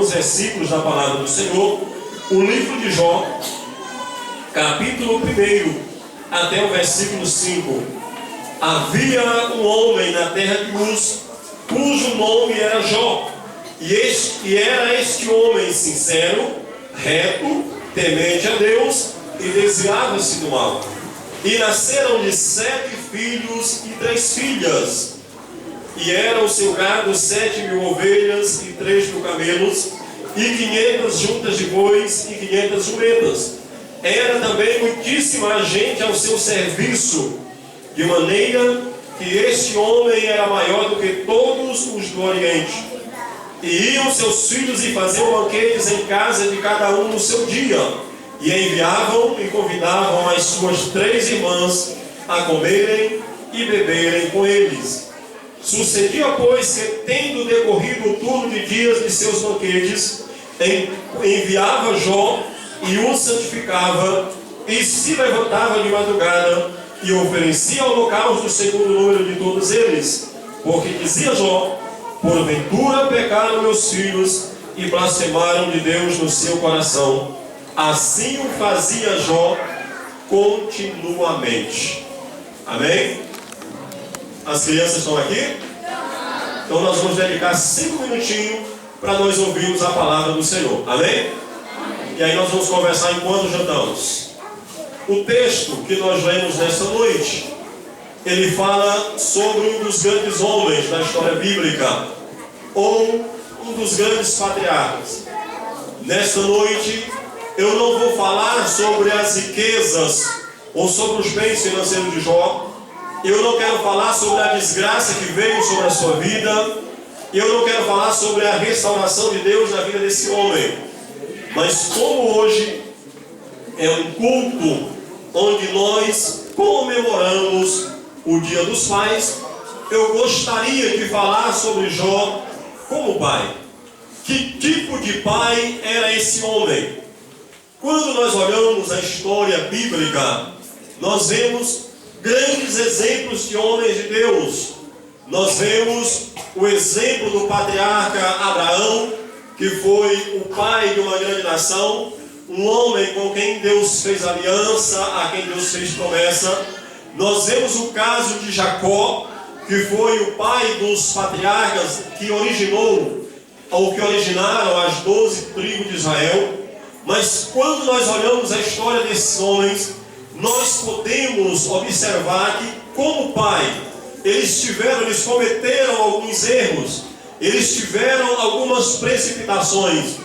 alguns versículos da palavra do Senhor, o livro de Jó, capítulo 1, até o versículo 5. Havia um homem na terra de Uz, cujo nome era Jó, e era este homem sincero, reto, temente a Deus, e desviava-se do mal. E nasceram-lhe 7 filhos e 3 filhas. E era o seu gado 7.000 ovelhas e 3.000 camelos, e 500 juntas de bois e 500 jumentas. Era também muitíssima gente ao seu serviço, de maneira que este homem era maior do que todos os do Oriente. E iam seus filhos e faziam banquetes em casa de cada um no seu dia, e enviavam e convidavam as suas 3 irmãs a comerem e beberem com eles. Sucedia, pois, que, tendo decorrido o turno de dias de seus banquetes, enviava Jó e o santificava, e se levantava de madrugada e oferecia holocausto segundo o número de todos eles. Porque dizia Jó: porventura pecaram meus filhos e blasfemaram de Deus no seu coração. Assim o fazia Jó continuamente. Amém? As crianças estão aqui? Então nós vamos dedicar 5 minutinhos para nós ouvirmos a palavra do Senhor. Amém? E aí nós vamos conversar enquanto jantamos. O texto que nós lemos nesta noite, ele fala sobre um dos grandes homens da história bíblica, ou um dos grandes patriarcas. Nesta noite, eu não vou falar sobre as riquezas ou sobre os bens financeiros de Jó. Eu não quero falar sobre a desgraça que veio sobre a sua vida. Eu não quero falar sobre a restauração de Deus na vida desse homem. Mas como hoje é um culto onde nós comemoramos o Dia dos Pais, eu gostaria de falar sobre Jó como pai. Que tipo de pai era esse homem? Quando nós olhamos a história bíblica, nós vemos grandes exemplos de homens de Deus. Nós vemos o exemplo do patriarca Abraão, que foi o pai de uma grande nação, um homem com quem Deus fez aliança, a quem Deus fez promessa. Nós vemos o caso de Jacó, que foi o pai dos patriarcas que originaram as 12 tribos de Israel. Mas quando nós olhamos a história desses homens, nós podemos observar que, como pai, eles cometeram alguns erros, eles tiveram algumas precipitações.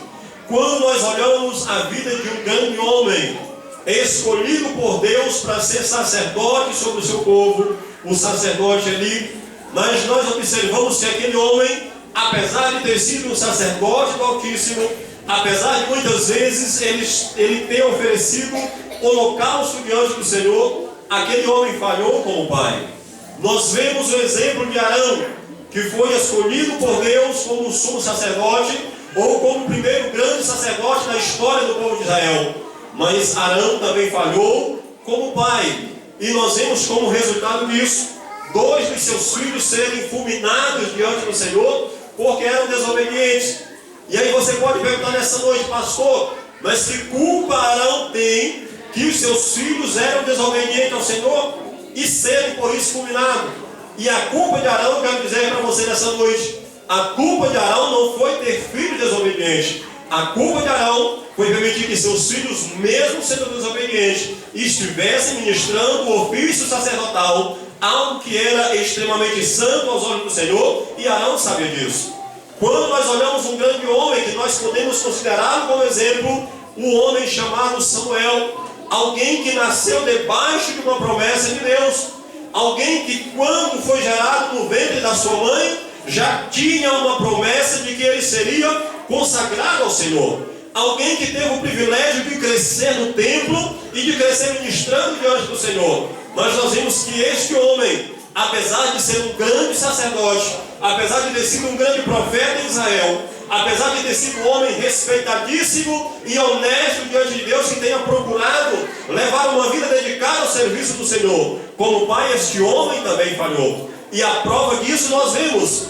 Quando nós olhamos a vida de um grande homem, escolhido por Deus para ser sacerdote sobre o seu povo, o sacerdote ali, mas nós observamos que aquele homem, apesar de ter sido um sacerdote do Altíssimo, apesar de muitas vezes ele ter oferecido holocausto diante do Senhor, aquele homem falhou como pai. Nós vemos o exemplo de Arão, que foi escolhido por Deus como sumo sacerdote, ou como o primeiro grande sacerdote da história do povo de Israel. Mas Arão também falhou como pai. E nós vemos como resultado disso, 2 dos seus filhos serem fulminados diante do Senhor, porque eram desobedientes. E aí você pode perguntar nessa noite: pastor, mas que culpa Arão tem que os seus filhos eram desobedientes ao Senhor e serem por isso fulminados? E a culpa de Arão, eu quero dizer para você nessa noite, a culpa de Arão não foi ter filhos desobedientes. A culpa de Arão foi permitir que seus filhos, mesmo sendo desobedientes, estivessem ministrando o ofício sacerdotal, algo que era extremamente santo aos olhos do Senhor, e Arão sabia disso. Quando nós olhamos um grande homem, que nós podemos considerar como exemplo, um homem chamado Samuel, alguém que nasceu debaixo de uma promessa de Deus, alguém que, quando foi gerado no ventre da sua mãe, já tinha uma promessa de que ele seria consagrado ao Senhor. Alguém que teve o privilégio de crescer no templo e de crescer ministrando diante do Senhor. Mas nós vimos que este homem, apesar de ser um grande sacerdote, apesar de ter sido um grande profeta em Israel, apesar de ter sido um homem respeitadíssimo e honesto diante de Deus, que tenha procurado levar uma vida dedicada ao serviço do Senhor, como pai, este homem também falhou. E a prova disso nós vemos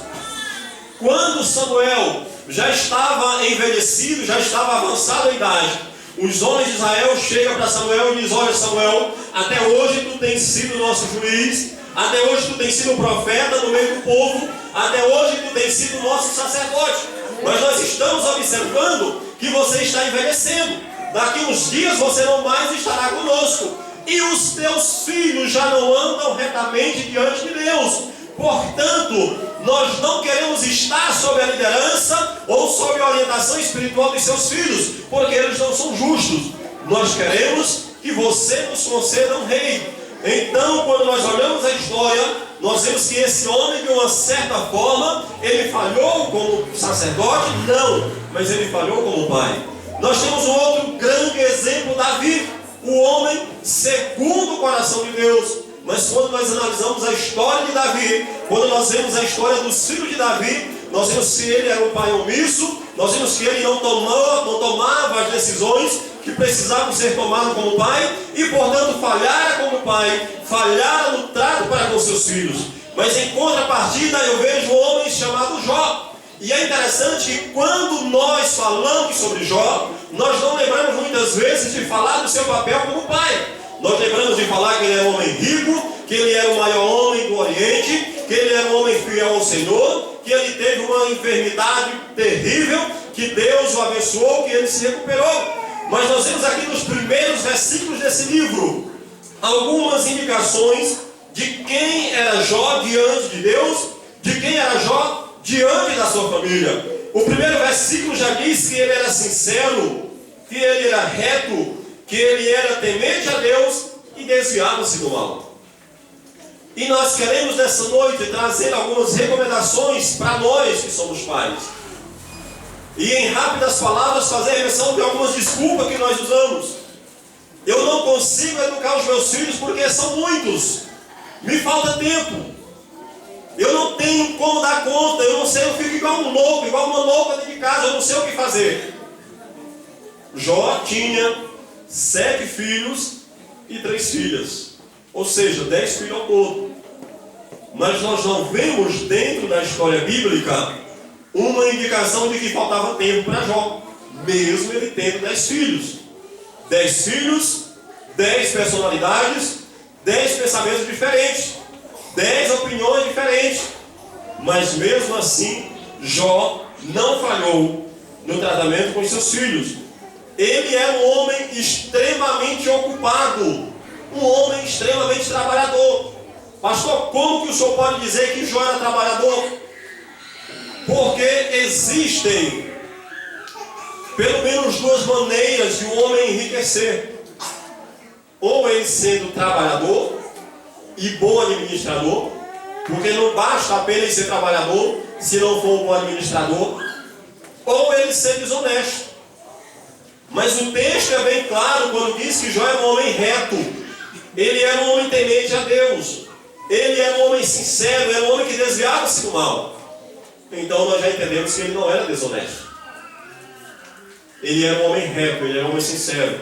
quando Samuel já estava envelhecido, já estava avançado a idade. Os homens de Israel chegam para Samuel e dizem: olha, Samuel, até hoje tu tens sido nosso juiz, até hoje tu tens sido profeta no meio do povo, até hoje tu tens sido nosso sacerdote, mas nós estamos observando que você está envelhecendo. Daqui uns dias você não mais estará conosco, e os teus filhos já não andam retamente diante de Deus. Portanto, nós não queremos estar sob a liderança ou sob a orientação espiritual de seus filhos, porque eles não são justos. Nós queremos que você nos conceda um rei. Então, quando nós olhamos a história, nós vemos que esse homem, de uma certa forma, ele falhou como sacerdote? Não, mas ele falhou como pai. Nós temos um outro grande exemplo, Davi, o homem segundo o coração de Deus. Mas quando nós analisamos a história de Davi, quando nós vemos a história dos filhos de Davi, nós vemos que ele era um pai omisso, nós vemos que ele não tomava as decisões que precisavam ser tomadas como pai, e portanto falhara como pai, falhara no trato para com seus filhos. Mas em contrapartida eu vejo um homem chamado Jó. E é interessante que quando nós falamos sobre Jó, nós não lembramos muitas vezes de falar do seu papel como pai. Nós lembramos de falar que ele era um homem rico, que ele era o maior homem do Oriente, que ele era um homem fiel ao Senhor, que ele teve uma enfermidade terrível, que Deus o abençoou, que ele se recuperou. Mas nós vemos aqui nos primeiros versículos desse livro algumas indicações de quem era Jó diante de Deus, de quem era Jó diante da sua família. O primeiro versículo já diz que ele era sincero, que ele era reto, que ele era temente a Deus e desviava-se do mal. E nós queremos nessa noite trazer algumas recomendações para nós que somos pais. E em rápidas palavras fazer menção de algumas desculpas que nós usamos. Eu não consigo educar os meus filhos porque são muitos. Me falta tempo. Eu não tenho como dar conta. Eu não sei, eu fico igual um louco, igual uma louca dentro de casa. Eu não sei o que fazer. Jó tinha 7 filhos e 3 filhas. Ou seja, 10 filhos ao todo. Mas nós não vemos dentro da história bíblica uma indicação de que faltava tempo para Jó, mesmo ele tendo 10 filhos. 10 filhos, 10 personalidades, 10 pensamentos diferentes, 10 opiniões diferentes. Mas mesmo assim, Jó não falhou no tratamento com seus filhos. Ele era um homem extremamente ocupado, um homem extremamente trabalhador. Pastor, como que o senhor pode dizer que Jó era trabalhador? Porque existem pelo menos 2 maneiras de um homem enriquecer. Ou ele sendo trabalhador e bom administrador, porque não basta apenas ser trabalhador se não for um bom administrador, ou ele ser desonesto. Mas o texto é bem claro quando diz que Jó era um homem reto, ele era um homem temente a Deus, ele era um homem sincero, era um homem que desviava-se do mal. Então nós já entendemos que ele não era desonesto. Ele era um homem reto, ele era um homem sincero.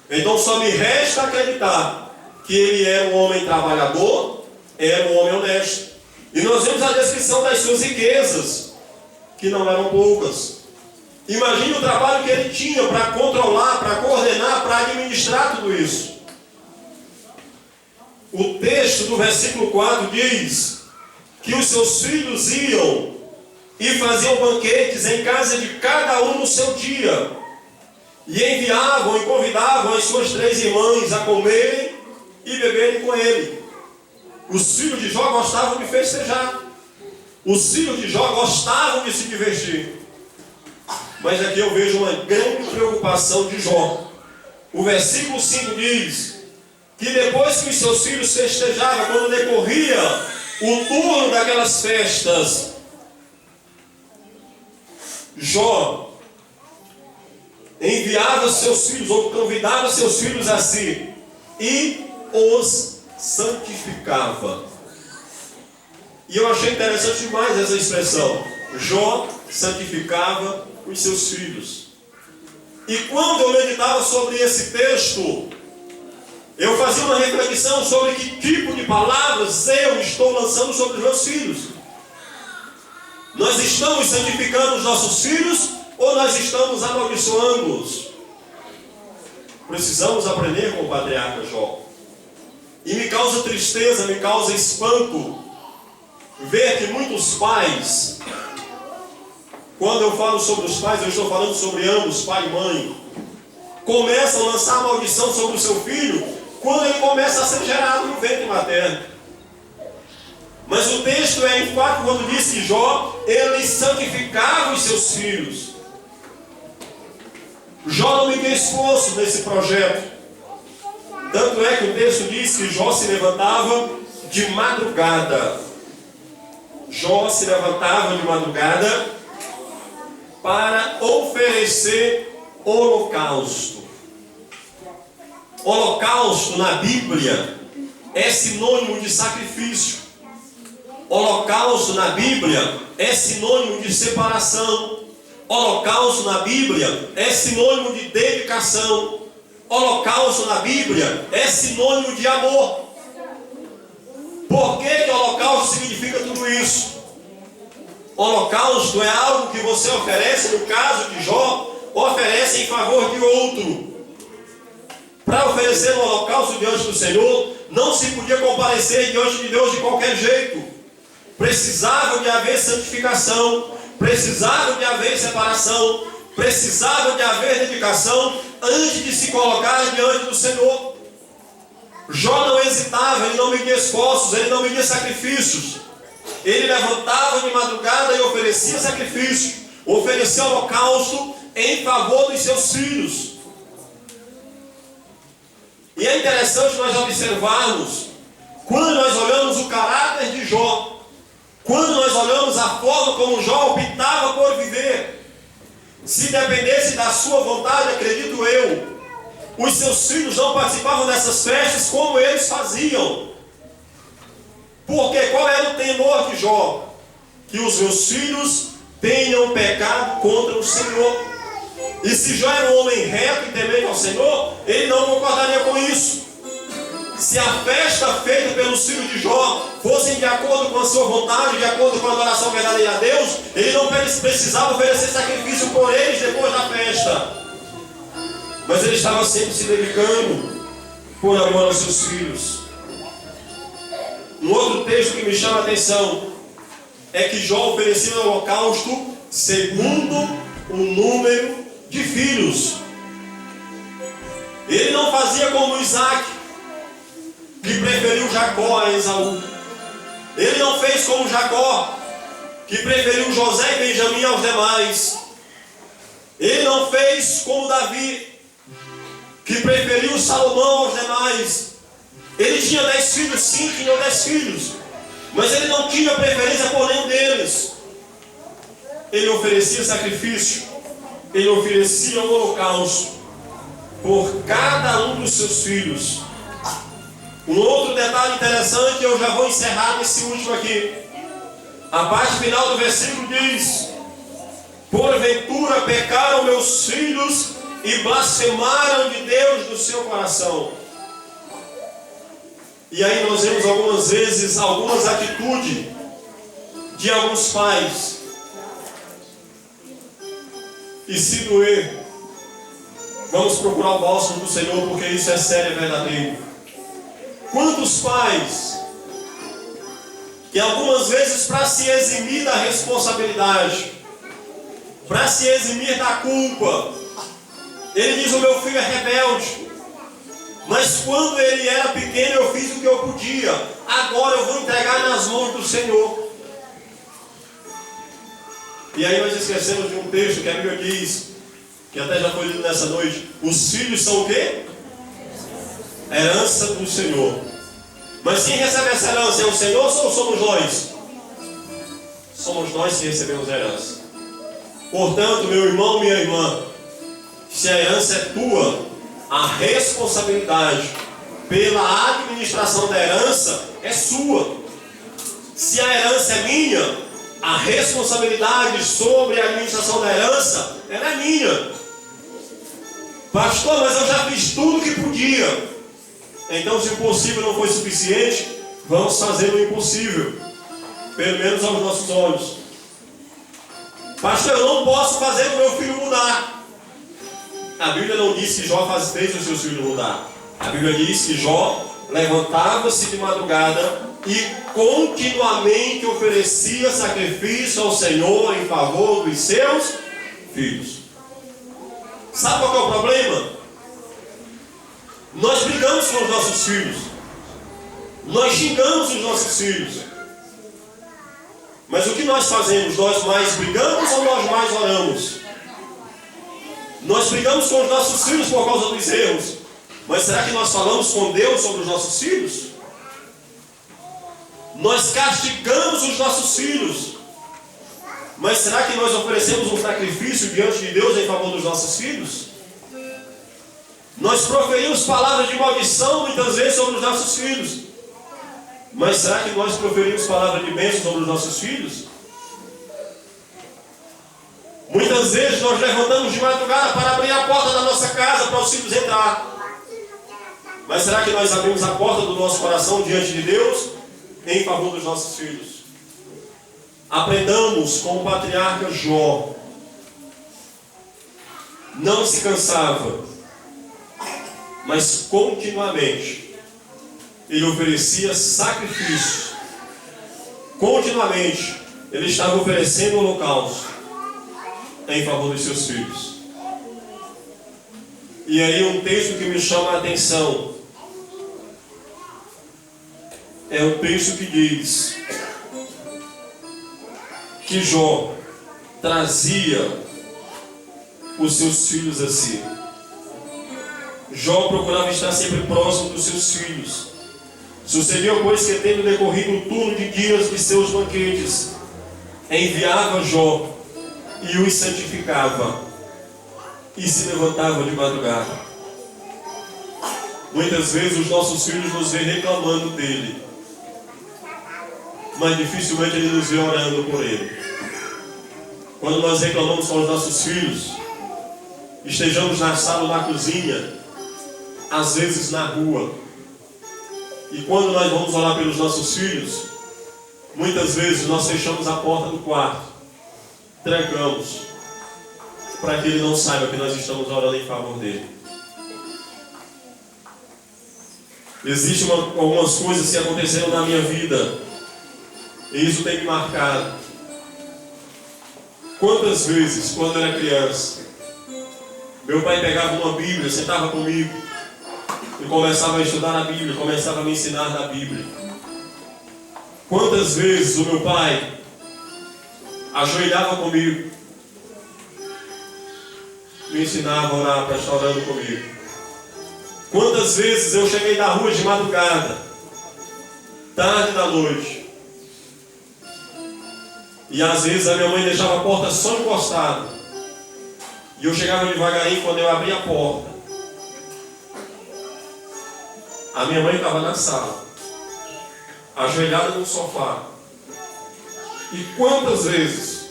Então só me resta acreditar que ele era um homem trabalhador, era um homem honesto. E nós vemos a descrição das suas riquezas, que não eram poucas. Imagine o trabalho que ele tinha para controlar, para coordenar, para administrar tudo isso. O texto do versículo 4 diz que os seus filhos iam e faziam banquetes em casa de cada um no seu dia, e enviavam e convidavam as suas 3 irmãs a comerem e beberem com ele. Os filhos de Jó gostavam de festejar, os filhos de Jó gostavam de se divertir. Mas aqui eu vejo uma grande preocupação de Jó. O versículo 5 diz que depois que os seus filhos festejavam, quando decorria o turno daquelas festas, Jó enviava seus filhos, ou convidava seus filhos a si, e os santificava. E eu achei interessante demais essa expressão. Jó santificava os seus filhos. E quando eu meditava sobre esse texto, eu fazia uma reflexão sobre que tipo de palavras eu estou lançando sobre os meus filhos. Nós estamos santificando os nossos filhos ou nós estamos amaldiçoando-os? Precisamos aprender com o patriarca Jó. E me causa tristeza, me causa espanto ver que muitos pais, quando eu falo sobre os pais, eu estou falando sobre ambos, pai e mãe, começam a lançar maldição sobre o seu filho quando ele começa a ser gerado no ventre materno. Mas o texto é enfático quando diz que Jó, ele santificava os seus filhos. Jó não media esforço nesse projeto. Tanto é que o texto diz que Jó se levantava de madrugada. Jó se levantava de madrugada para oferecer holocausto. Holocausto na Bíblia é sinônimo de sacrifício. Holocausto na Bíblia é sinônimo de separação. Holocausto na Bíblia é sinônimo de dedicação. Holocausto na Bíblia é sinônimo de amor. Por que holocausto significa tudo isso? Holocausto é algo que você oferece, no caso de Jó, oferece em favor de outro. Para oferecer um holocausto diante do Senhor, não se podia comparecer diante de Deus de qualquer jeito. Precisava de haver santificação, precisava de haver separação, precisava de haver dedicação antes de se colocar diante do Senhor. Jó não hesitava, ele não media esforços, ele não media sacrifícios. Ele levantava de madrugada e oferecia sacrifício, oferecia holocausto em favor dos seus filhos. E é interessante nós observarmos, quando nós olhamos o caráter de Jó, quando nós olhamos a forma como Jó optava por viver, se dependesse da sua vontade, acredito eu, os seus filhos não participavam dessas festas como eles faziam. Porque qual era o temor de Jó? Que os meus filhos tenham pecado contra o Senhor. E se Jó era um homem reto e temente ao Senhor, ele não concordaria com isso. Se a festa feita pelos filhos de Jó fossem de acordo com a sua vontade, de acordo com a adoração verdadeira a Deus, ele não precisava oferecer sacrifício por eles depois da festa. Mas ele estava sempre se dedicando por amor aos seus filhos. Um outro texto que me chama a atenção é que Jó oferecia o holocausto segundo o número de filhos. Ele não fazia como Isaac, que preferiu Jacó a Esaú. Ele não fez como Jacó, que preferiu José e Benjamim aos demais. Ele não fez como Davi, que preferiu Salomão aos demais. Ele tinha 10 filhos, sim, tinha 10 filhos, mas ele não tinha preferência por nenhum deles. Ele oferecia sacrifício, ele oferecia um holocausto por cada um dos seus filhos. Um outro detalhe interessante, eu já vou encerrar nesse último aqui. A parte final do versículo diz: porventura pecaram meus filhos e blasfemaram de Deus do seu coração. E aí nós vemos algumas vezes algumas atitudes de alguns pais. E se doer, vamos procurar o bálsamo do Senhor, porque isso é sério e verdadeiro. Quantos pais que algumas vezes, para se eximir da responsabilidade, para se eximir da culpa, ele diz: o meu filho é rebelde, mas quando ele era pequeno eu fiz o que eu podia, agora eu vou entregar nas mãos do Senhor. E aí nós esquecemos de um texto que a Bíblia diz, que até já foi lido nessa noite: os filhos são o quê? Herança do Senhor. Mas quem recebe essa herança é o Senhor ou somos nós? Somos nós que recebemos a herança. Portanto, meu irmão, minha irmã, se a herança é tua, a responsabilidade pela administração da herança é sua. Se a herança é minha, a responsabilidade sobre a administração da herança, ela é minha. Pastor, mas eu já fiz tudo o que podia. Então, se o possível não foi suficiente, vamos fazer o impossível, pelo menos aos nossos olhos. Pastor, eu não posso fazer o meu filho mudar. A Bíblia não diz que Jó fez os seus filhos mudar. A Bíblia diz que Jó levantava-se de madrugada e continuamente oferecia sacrifício ao Senhor em favor dos seus filhos. Sabe qual é o problema? Nós brigamos com os nossos filhos. Nós xingamos os nossos filhos. Mas o que nós fazemos? Nós mais brigamos ou nós mais oramos? Nós brigamos com os nossos filhos por causa dos erros. Mas será que nós falamos com Deus sobre os nossos filhos? Nós castigamos os nossos filhos. Mas será que nós oferecemos um sacrifício diante de Deus em favor dos nossos filhos? Nós proferimos palavras de maldição muitas vezes sobre os nossos filhos. Mas será que nós proferimos palavras de bênção sobre os nossos filhos? Muitas vezes nós levantamos de madrugada para abrir a porta da nossa casa para os filhos entrar. Mas será que nós abrimos a porta do nosso coração diante de Deus em favor dos nossos filhos? Aprendamos com o patriarca Jó. Não se cansava, mas continuamente ele oferecia sacrifício. Continuamente ele estava oferecendo holocausto em favor dos seus filhos. E aí um texto que me chama a atenção é o texto que diz que Jó trazia os seus filhos a si. Jó procurava estar sempre próximo dos seus filhos. Sucedeu, pois, que tendo decorrido o turno de dias de seus banquetes, enviava Jó e os santificava e se levantava de madrugada. Muitas vezes os nossos filhos nos veem reclamando dele, mas dificilmente ele nos vê orando por ele. Quando nós reclamamos com os nossos filhos, estejamos na sala ou na cozinha, às vezes na rua, e quando nós vamos orar pelos nossos filhos, muitas vezes nós fechamos a porta do quarto, trancamos, para que ele não saiba que nós estamos orando em favor dele. Existem algumas coisas que aconteceram na minha vida, e isso tem me marcado. Quantas vezes, quando eu era criança, meu pai pegava uma Bíblia, sentava comigo e começava a estudar a Bíblia, começava a me ensinar da Bíblia. Quantas vezes o meu pai ajoelhava comigo, me ensinava a orar, para estar orando comigo. Quantas vezes eu cheguei da rua de madrugada, tarde da noite, e às vezes a minha mãe deixava a porta só encostada, e eu chegava devagarinho. Quando eu abria a porta, a minha mãe estava na sala, ajoelhada no sofá. E quantas vezes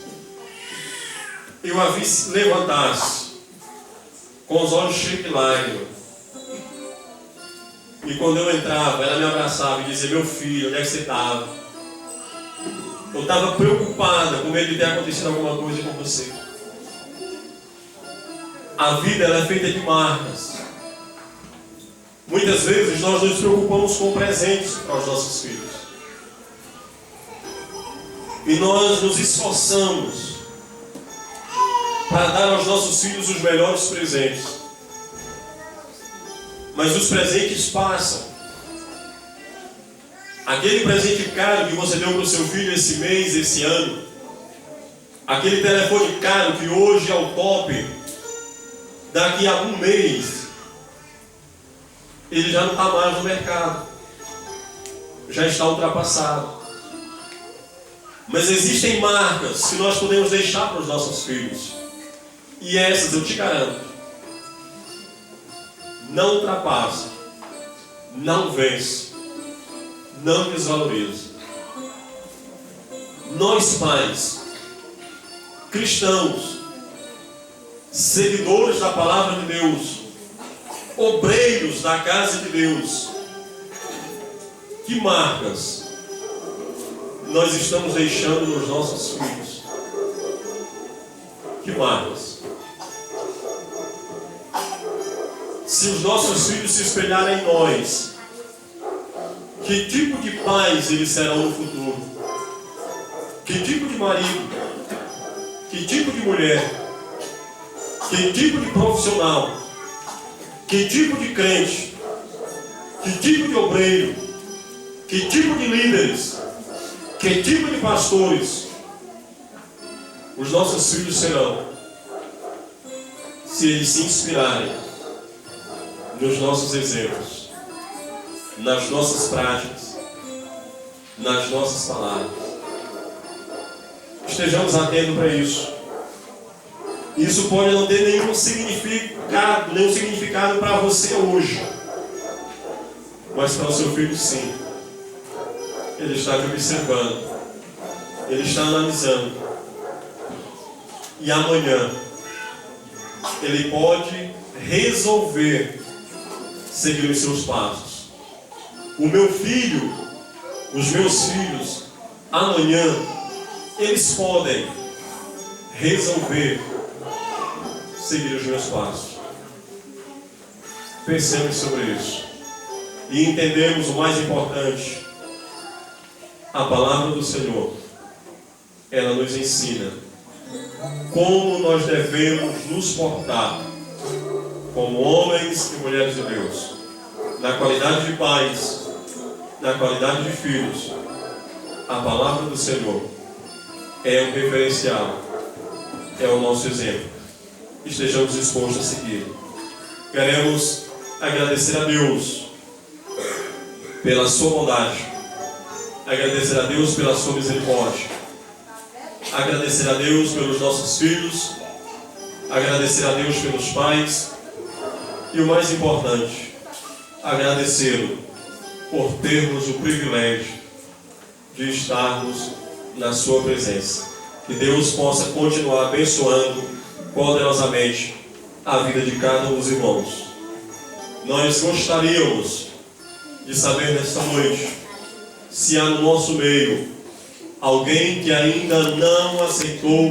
eu a vi levantar-se com os olhos cheios de lágrimas, e quando eu entrava, ela me abraçava e dizia: meu filho, onde é que você estava? Eu estava preocupada, com medo de ter acontecido alguma coisa com você. A vida, ela é feita de marcas. Muitas vezes nós nos preocupamos com presentes para os nossos filhos, e nós nos esforçamos para dar aos nossos filhos os melhores presentes. Mas os presentes passam. Aquele presente caro que você deu para o seu filho esse mês, esse ano, aquele telefone caro que hoje é o top, daqui a um mês ele já não está mais no mercado, já está ultrapassado. Mas existem marcas que nós podemos deixar para os nossos filhos, e essas eu te garanto, não ultrapassa, não vence, não desvaloriza. Nós pais, cristãos, seguidores da palavra de Deus, obreiros da casa de Deus, que marcas nós estamos deixando nos nossos filhos? Que mais? Se os nossos filhos se espelharem em nós, que tipo de pais eles serão no futuro? Que tipo de marido? Que tipo de mulher? Que tipo de profissional? Que tipo de crente? Que tipo de obreiro? Que tipo de líderes? Que tipo de pastores? Os nossos filhos serão, se eles se inspirarem nos nossos exemplos, nas nossas práticas, nas nossas palavras. Estejamos atentos para isso. Isso pode não ter nenhum significado para você hoje, mas para o seu filho sim. Ele está te observando, ele está analisando, e amanhã ele pode resolver seguir os seus passos. O meu filho, os meus filhos, amanhã eles podem resolver seguir os meus passos. Pensemos sobre isso e entendemos o mais importante. A palavra do Senhor, ela nos ensina como nós devemos nos portar como homens e mulheres de Deus, na qualidade de pais, na qualidade de filhos. A palavra do Senhor é um referencial, é o nosso exemplo. Estejamos dispostos a seguir. Queremos agradecer a Deus pela sua bondade, agradecer a Deus pela sua misericórdia, agradecer a Deus pelos nossos filhos, agradecer a Deus pelos pais e o mais importante, agradecê-lo por termos o privilégio de estarmos na sua presença. Que Deus possa continuar abençoando poderosamente a vida de cada um dos irmãos. Nós gostaríamos de saber nesta noite se há no nosso meio alguém que ainda não aceitou